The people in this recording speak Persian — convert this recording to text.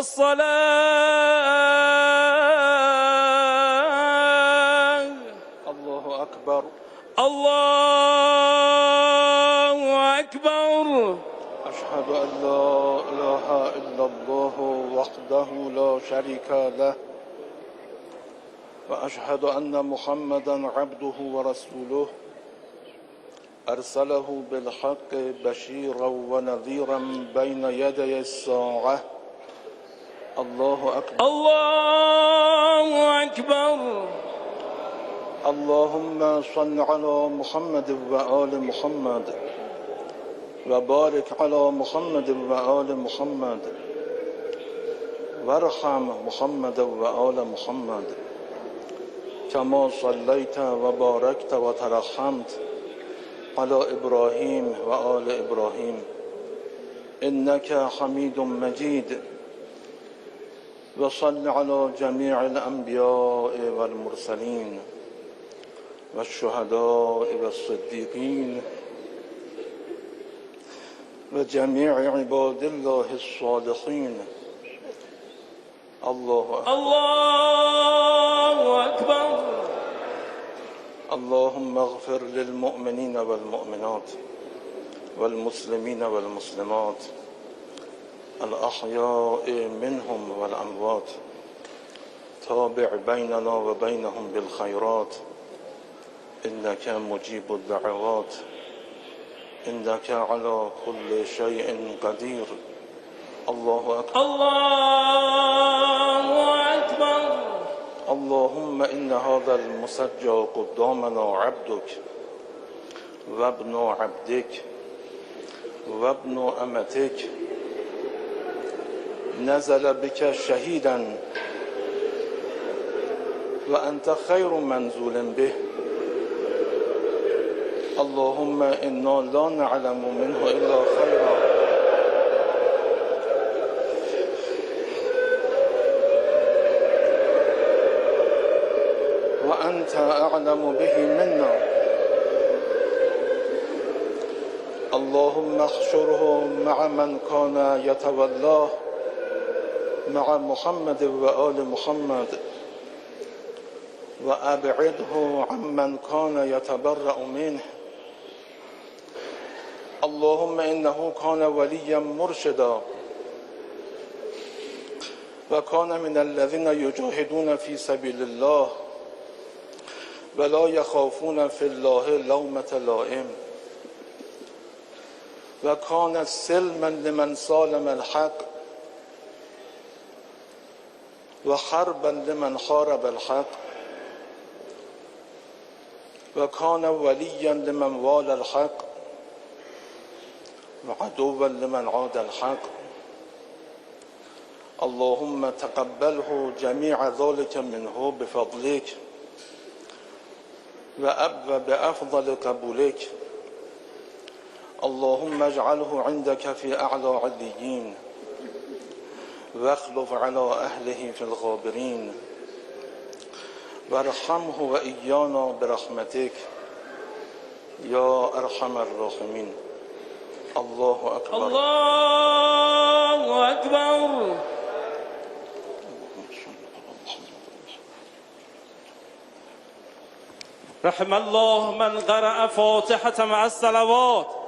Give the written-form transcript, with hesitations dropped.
الصلاة. الله أكبر. الله أكبر. أشهد أن لا إله إلا الله وحده لا شريك له وأشهد أن محمدا عبده ورسوله أرسله بالحق بشيرا ونذيرا بين يدي الساعة. الله أكبر. الله أكبر. اللهم صل على محمد وآل محمد وبارك على محمد وآل محمد وارحم محمد وآل محمد كما صليت وباركت وترحمت على إبراهيم وآل إبراهيم إنك حميد مجيد. وصل على جميع الأنبياء والمرسلين والشهداء والصديقين وجميع عباد الله الصالحين. الله أكبر. الله أكبر. اللهم اغفر للمؤمنين والمؤمنات والمسلمين والمسلمات الأحياء منهم والأموات. تابع بيننا وبينهم بالخيرات إنك مجيب الدعوات إنك على كل شيء قدير. الله أكبر. الله أكبر. اللهم إن هذا المسجى قدامنا عبدك وابن عبدك وابن أمتك نزل بك شهيدا وأنت خير منزول به. اللهم إنا لا نعلم منه إلا خيرا وأنت أعلم به منا. اللهم احشره مع من كان يتولاه مع محمد وآل محمد وأبعده عمن كان يتبرأ منه. اللهم إنه كان وليا مرشدا وكان من الذين يجاهدون في سبيل الله ولا يخافون في الله لومة لائم وكان سلما لمن سالم الحق وحربا لمن حارب الحق وكان وليا لمن والى الحق وعدوا لمن عاد الحق. اللهم تقبله جميع ذلك منه بفضلك وبأفضل قبولك. اللهم اجعله عندك في أعلى عليين واخلف على أهله في الغابرين وارحمه وإيانا برحمتك يا أرحم الراحمين. الله أكبر. الله أكبر. رحم الله من قرأ فاتحة مع الصلوات.